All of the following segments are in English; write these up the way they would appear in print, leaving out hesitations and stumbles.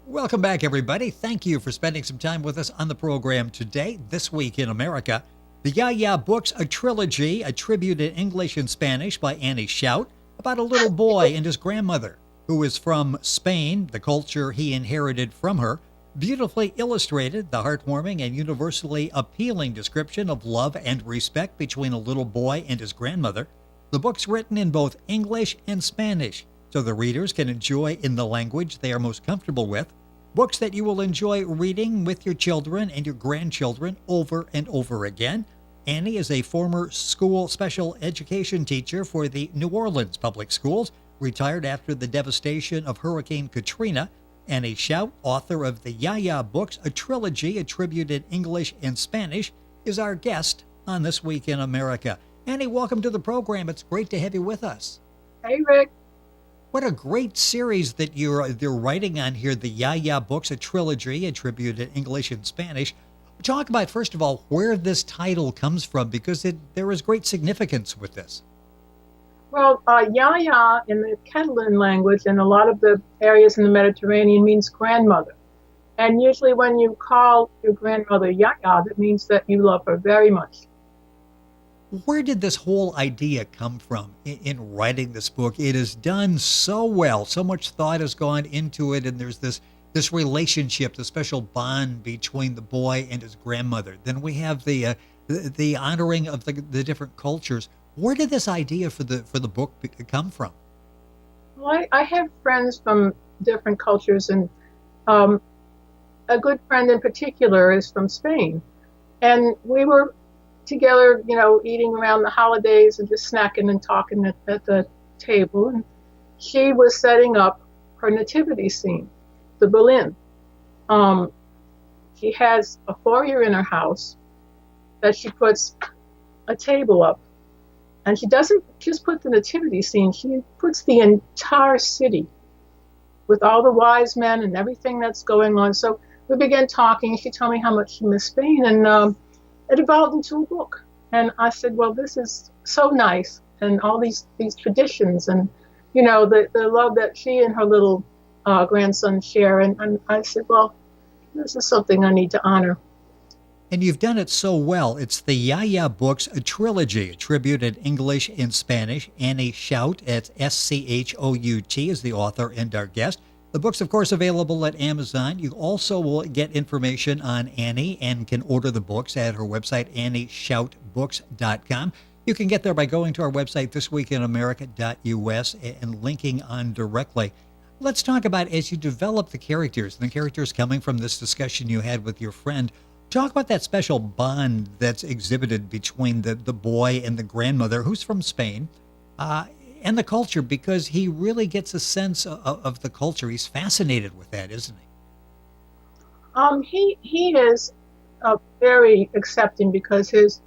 Welcome back, everybody. Thank you for spending some time with us on the program today. This Week in America, the YaYa Books, a trilogy, a tribute in English and Spanish by Annie Schout, about a little boy and his grandmother, who is from Spain, the culture he inherited from her. Beautifully illustrated, the heartwarming and universally appealing description of love and respect between a little boy and his grandmother. The book's written in both English and Spanish, so the readers can enjoy in the language they are most comfortable with. Books that you will enjoy reading with your children and your grandchildren over and over again. Annie is a former school special education teacher for the New Orleans Public Schools, retired after the devastation of Hurricane Katrina. Annie Schout, author of the YaYa Books, a trilogy attributed English and Spanish, is our guest on This Week in America. Annie, welcome to the program. It's great to have you with us. Hey, Rick. What a great series that they're writing on here, the YaYa Books, a trilogy attributed English and Spanish. Talk about, first of all, where this title comes from, because there is great significance with this. Well, YaYa in the Catalan language and a lot of the areas in the Mediterranean means grandmother. And usually when you call your grandmother YaYa, that means that you love her very much. Where did this whole idea come from in writing this book? It is done so well. So much thought has gone into it, and there's this relationship, the special bond between the boy and his grandmother. Then we have the honoring of the different cultures. Where did this idea for the book come from? Well, I have friends from different cultures, and a good friend in particular is from Spain. And we were together, eating around the holidays and just snacking and talking at the table. And she was setting up her nativity scene, the Belén. She has a foyer in her house that she puts a table up. And she doesn't just put the nativity scene, she puts the entire city with all the wise men and everything that's going on. So we began talking. She told me how much she missed Spain, and it evolved into a book. And I said, well, this is so nice, and all these traditions, and the love that she and her little grandson share. And I said, well, this is something I need to honor. And you've done it so well. It's the YaYa Books, a trilogy, attributed English and Spanish. Annie Schout, at Schout, is the author and our guest. The book's, of course, available at Amazon. You also will get information on Annie and can order the books at her website, annieschoutbooks.com. You can get there by going to our website, thisweekinamerica.us, and linking on directly. Let's talk about, as you develop the characters, and the characters coming from this discussion you had with your friend, talk about that special bond that's exhibited between the boy and the grandmother, who's from Spain, and the culture, because he really gets a sense of the culture. He's fascinated with that, isn't he? He is very accepting because his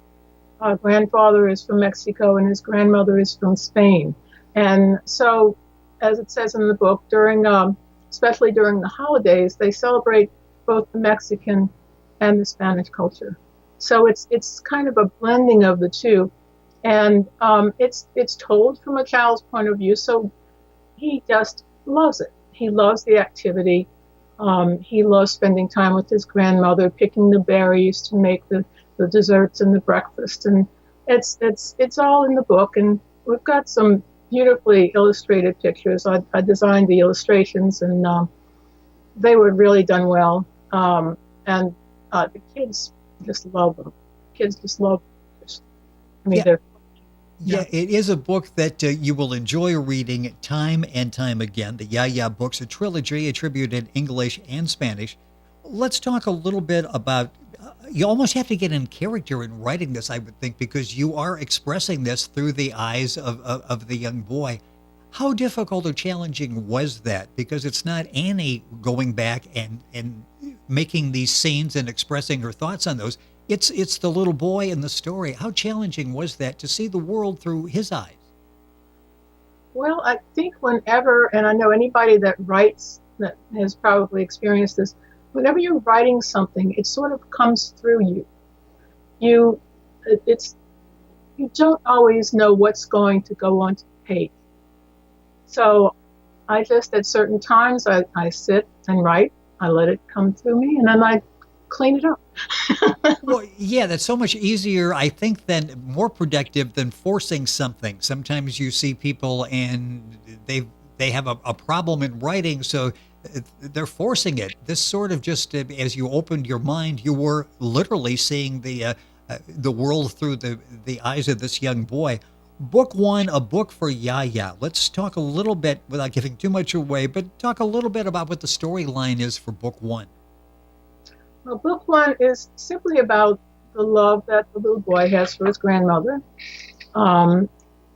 grandfather is from Mexico and his grandmother is from Spain. And so, as it says in the book, especially during the holidays, they celebrate both the Mexican and the Spanish culture. So it's kind of a blending of the two. And it's told from a child's point of view, so he just loves it. He loves the activity. He loves spending time with his grandmother, picking the berries to make the desserts and the breakfast. And it's all in the book. And we've got some beautifully illustrated pictures. I designed the illustrations, and they were really done well. And the kids just love them. Kids just love them. I mean, yeah. Yeah, it is a book that you will enjoy reading time and time again. The YaYa Books, a trilogy attributed English and Spanish. Let's talk a little bit about, you almost have to get in character in writing this, I would think, because you are expressing this through the eyes of the young boy. How difficult or challenging was that? Because it's not Annie going back and making these scenes and expressing her thoughts on those. It's the little boy in the story. How challenging was that to see the world through his eyes? Well, I think whenever, and I know anybody that writes that has probably experienced this, whenever you're writing something, it sort of comes through you. You don't always know what's going to go onto the page. So I just, at certain times, I sit and write. I let it come through me, and then I clean it up. Well, yeah, that's so much easier, I think, than more productive than forcing something. Sometimes you see people and they have a problem in writing, so they're forcing it. This sort of just as you opened your mind, you were literally seeing the world through the eyes of this young boy. Book one, a book for YaYa. Let's talk a little bit, without giving too much away, but talk a little bit about what the storyline is for book one. Well, book one is simply about the love that the little boy has for his grandmother.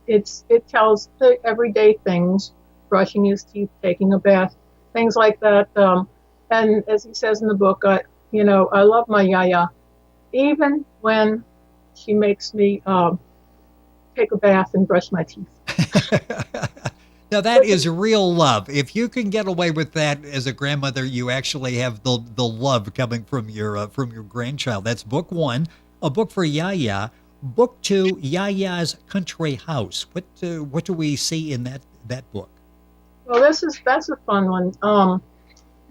It tells the everyday things, brushing his teeth, taking a bath, things like that. And as he says in the book, I love my YaYa, even when she makes me take a bath and brush my teeth. Now that is real love. If you can get away with that as a grandmother, you actually have the love coming from your grandchild. That's book one, a book for YaYa. Book two, YaYa's Country House. What do we see in that book? Well, that's a fun one.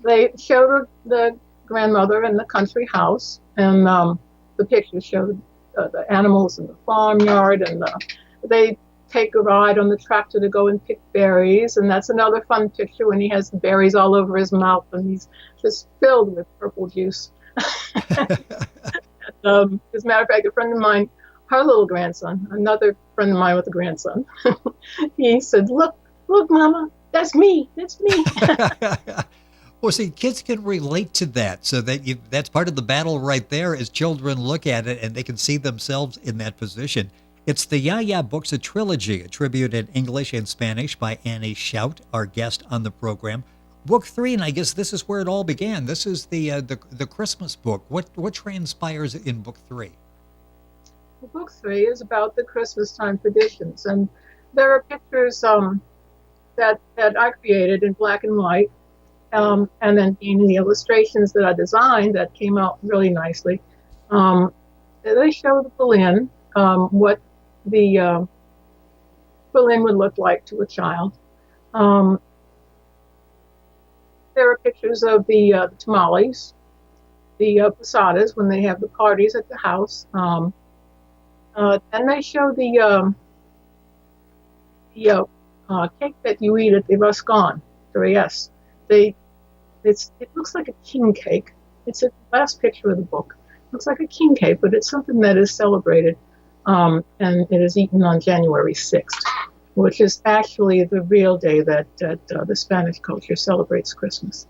They show the grandmother in the country house, and the pictures show the animals in the farmyard, and they take a ride on the tractor to go and pick berries, and that's another fun picture when he has the berries all over his mouth and he's just filled with purple juice. As a matter of fact, a friend of mine, her little grandson, another friend of mine with a grandson, he said, look, Mama, that's me. Well, see, kids can relate to that, so that's part of the battle right there as children look at it and they can see themselves in that position. It's the YaYa Books, a trilogy, attributed in English and Spanish by Annie Schout, our guest on the program. Book three, and I guess this is where it all began. This is the Christmas book. What transpires in book three? Well, book three is about the Christmastime traditions, and there are pictures that I created in black and white, and then in the illustrations that I designed that came out really nicely. They show the Belén, what the Belén would look like to a child. There are pictures of the tamales, the posadas when they have the parties at the house. And they show the cake that you eat at the Roscon, the Reyes. It looks like a king cake. It's the last picture of the book. It looks like a king cake, but it's something that is celebrated, and it is eaten on January 6th, which is actually the real day that the Spanish culture celebrates Christmas.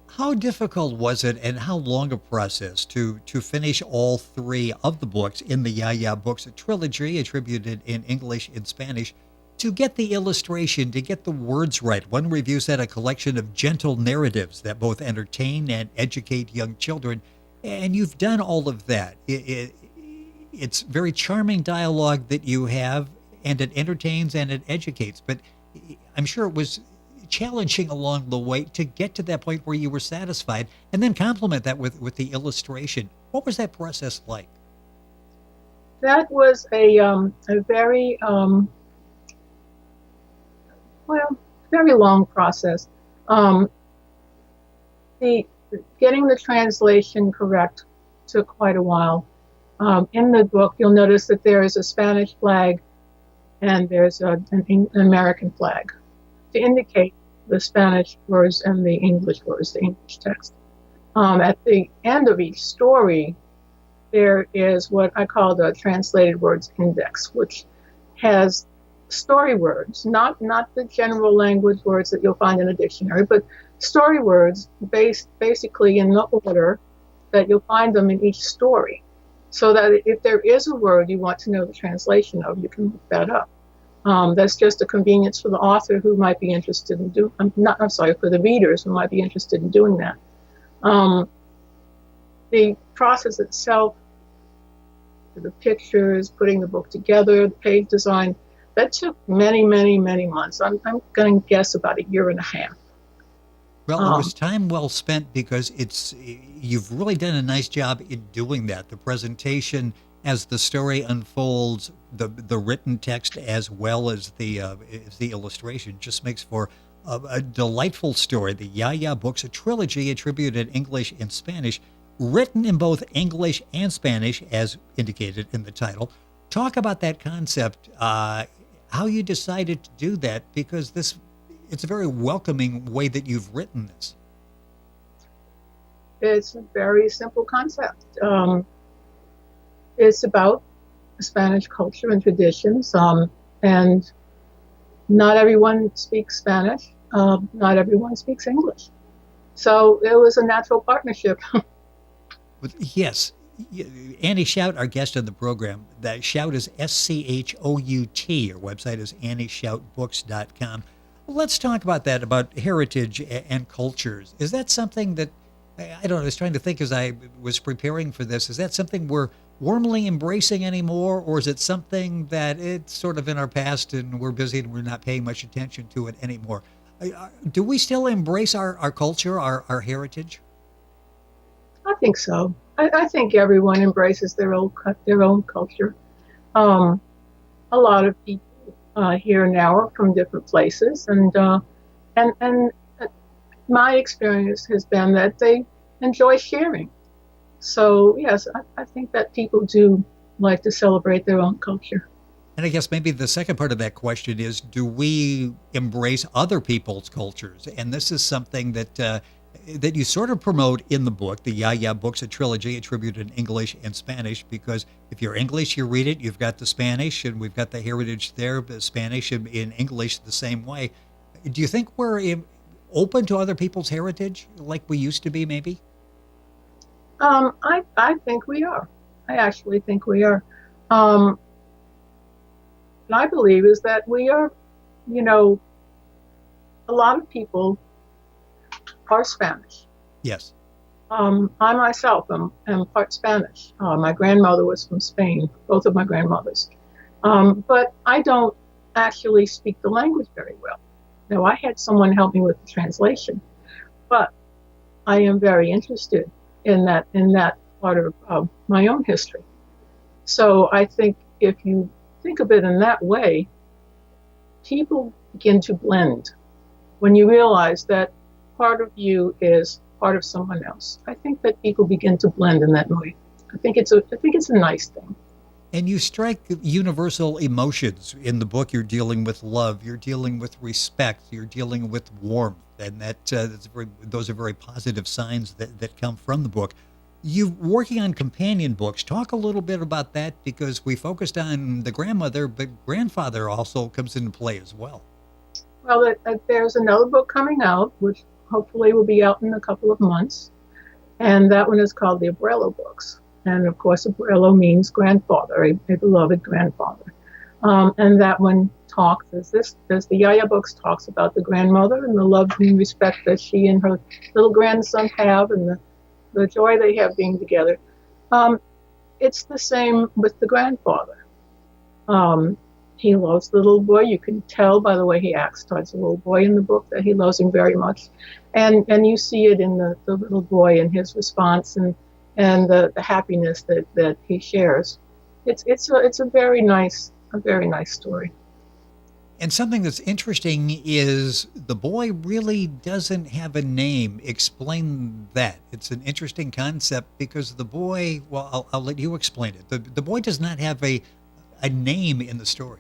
How difficult was it, and how long a process to finish all three of the books in the YaYa Books, a trilogy attributed in English and Spanish, to get the illustration, to get the words right? One review said a collection of gentle narratives that both entertain and educate young children, and you've done all of that. It's very charming dialogue that you have, and it entertains and it educates, but I'm sure it was challenging along the way to get to that point where you were satisfied, and then complement that with the illustration. What was that process like? That was a very very long process. Getting the translation correct took quite a while. In the book, you'll notice that there is a Spanish flag and there's an American flag to indicate the Spanish words and the English words, the English text. At the end of each story, there is what I call the translated words index, which has story words, not the general language words that you'll find in a dictionary, but story words based basically in the order that you'll find them in each story. So that if there is a word you want to know the translation of, you can look that up. That's just a convenience for the author who might be interested in for the readers who might be interested in doing that. The process itself, the pictures, putting the book together, the page design, that took many, many, many months. I'm going to guess about a year and a half. Well, it was time well spent, because you've really done a nice job in doing that. The presentation as the story unfolds, the written text as well as the illustration just makes for a delightful story, the YaYa Books, a trilogy attributed in English and Spanish, written in both English and Spanish, as indicated in the title. Talk about that concept, how you decided to do that, because it's a very welcoming way that you've written this. It's a very simple concept. It's about Spanish culture and traditions, and not everyone speaks Spanish. Not everyone speaks English. So it was a natural partnership. Yes. Annie Schout, our guest on the program, that Schout is Schout. Her website is annieschoutbooks.com. Let's talk about that, about heritage and cultures. Is that something that, I don't know, I was trying to think as I was preparing for this, is that something we're warmly embracing anymore, or is it something that it's sort of in our past and we're busy and we're not paying much attention to it anymore? Do we still embrace our culture, our heritage? I think so. I think everyone embraces their own culture. A lot of people here now are from different places, and my experience has been that they enjoy sharing. So yes, I think that people do like to celebrate their own culture. And I guess maybe the second part of that question is, do we embrace other people's cultures? And this is something that you sort of promote in the book, the YaYa Books, a trilogy attributed in English and Spanish, because if you're English, you read it, you've got the Spanish, and we've got the heritage there, the Spanish and in English the same way. Do you think we're open to other people's heritage like we used to be, maybe? I think we are. I actually think we are. What I believe is that we are, a lot of people are Spanish. Yes. I myself am part Spanish. My grandmother was from Spain, both of my grandmothers. But I don't actually speak the language very well. Now, I had someone help me with the translation, but I am very interested in that part of my own history. So I think if you think of it in that way, people begin to blend when you realize that part of you is part of someone else. I think that people begin to blend in that way. I think it's a nice thing. And you strike universal emotions in the book. You're dealing with love, you're dealing with respect, you're dealing with warmth, and those are very positive signs that come from the book. You're working on companion books. Talk a little bit about that, because we focused on the grandmother, but grandfather also comes into play as well. Well, there's another book coming out, which hopefully will be out in a couple of months, and that one is called the Abuelo Books. And of course, Abuelo means grandfather, a beloved grandfather. And that one talks, as the YaYa Books talks about the grandmother and the love and respect that she and her little grandson have, and the joy they have being together. It's the same with the grandfather. He loves the little boy. You can tell by the way he acts towards the little boy in the book that he loves him very much. And you see it in the little boy and his response and the happiness that he shares. It's a very nice story. And something that's interesting is the boy really doesn't have a name. Explain that. It's an interesting concept, because the boy, well, I'll let you explain it. The boy does not have a name in the story.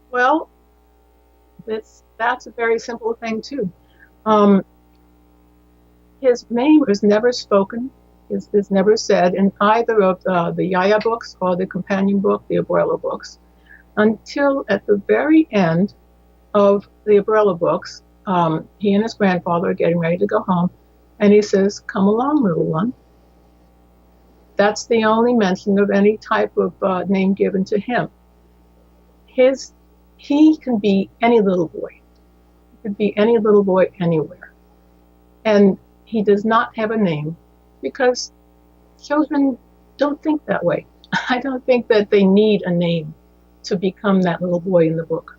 Well, that's a very simple thing too. His name is never spoken. Is never said in either of the YaYa Books or the companion book, the Abuelo Books, until at the very end of the Abuelo Books. He and his grandfather are getting ready to go home, and he says, "Come along, little one." That's the only mention of any type of name given to him. He can be any little boy. He could be any little boy anywhere. And he does not have a name, because children don't think that way. I don't think that they need a name to become that little boy in the book.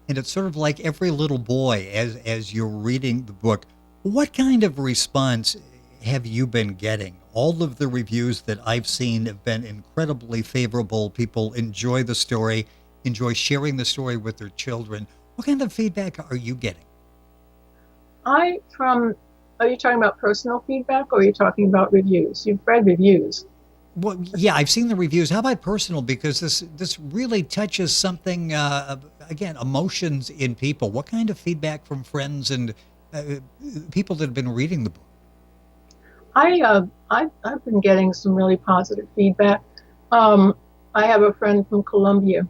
And it's sort of like every little boy, as you're reading the book, what kind of response have you been getting? All of the reviews that I've seen have been incredibly favorable. People enjoy the story, enjoy sharing the story with their children. What kind of feedback are you getting? Are you talking about personal feedback or are you talking about reviews? You've read reviews. Well, yeah, I've seen the reviews. How about personal? Because this really touches something, again, emotions in people. What kind of feedback from friends and uh, people that have been reading the book? I've been getting some really positive feedback. Um, I have a friend from Colombia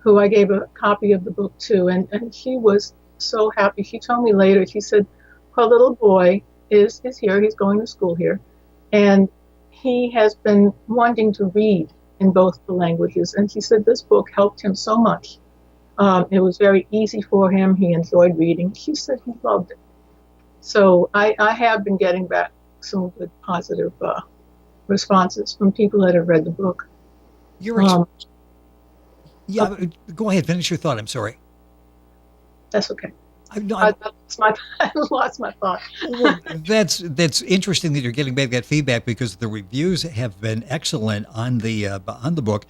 who I gave a copy of the book to, and she was so happy. She told me later, she said, her little boy is here, he's going to school here, and he has been wanting to read in both the languages. And she said this book helped him so much. It was very easy for him. He enjoyed reading. She said he loved it. So I have been getting back some good positive responses from people that have read the book. You're, Um, yeah, go ahead, finish your thought. I'm sorry. that's okay. No, I lost my thought. well, that's interesting that you're getting back that feedback because the reviews have been excellent on the book.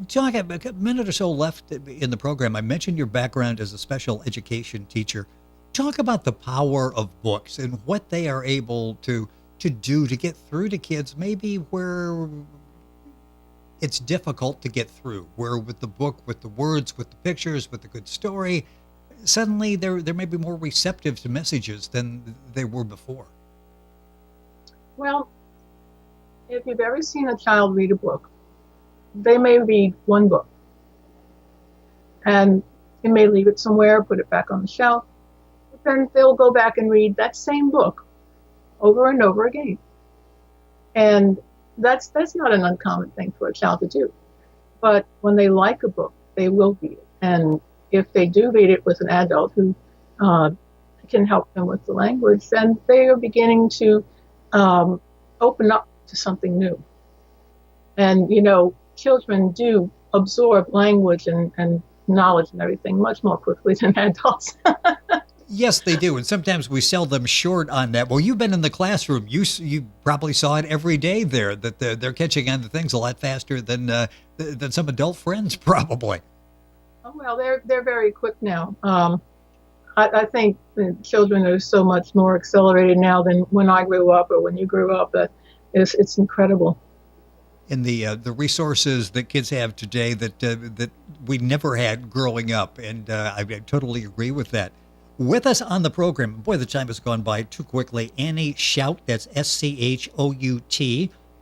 Talk a minute or so left in the program. I mentioned your background as a special education teacher. Talk about the power of books and what they are able to do to get through to kids, maybe where it's difficult to get through. Where with the book, with the words, with the pictures, with the good story, suddenly they're maybe more receptive to messages than they were before. Well, if you've ever seen a child read a book, they may read one book and they may leave it somewhere, put it back on the shelf, but then they'll go back and read that same book over and over again. And that's not an uncommon thing for a child to do. But when they like a book, they will read it. And if they do read it with an adult who uh, can help them with the language, then they are beginning to open up to something new. And, children do absorb language and knowledge and everything much more quickly than adults. Yes, they do, and sometimes we sell them short on that. Well, you've been in the classroom. You probably saw it every day there that they're catching on to things a lot faster than some adult friends probably. Oh, well, they're very quick now. I think children are so much more accelerated now than when I grew up or when you grew up. It's incredible. And the resources that kids have today that we never had growing up, and I totally agree with that. With us on the program, boy, the time has gone by too quickly. Annie Schout, that's Schout.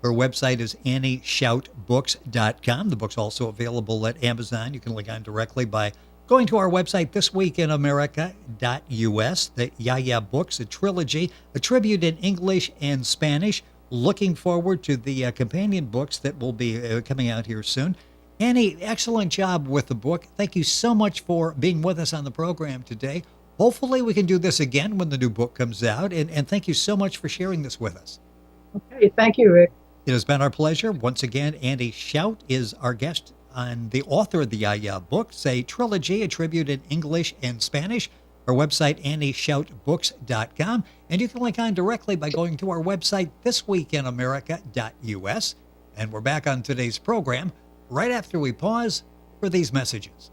Her website is annieschoutbooks.com. The book's also available at Amazon. You can log on directly by going to our website, thisweekinamerica.us. The YaYa Books, a trilogy, a tribute in English and Spanish. Looking forward to the companion books that will be coming out here soon. Annie, excellent job with the book. Thank you so much for being with us on the program today. Hopefully we can do this again when the new book comes out. And thank you so much for sharing this with us. Okay, thank you, Rick. It has been our pleasure. Once again, Annie Schout is our guest and the author of the YaYa Books, a trilogy, a tribute in English and Spanish. Our website, annieschoutbooks.com. And you can link on directly by going to our website, thisweekinamerica.us. And we're back on today's program right after we pause for these messages.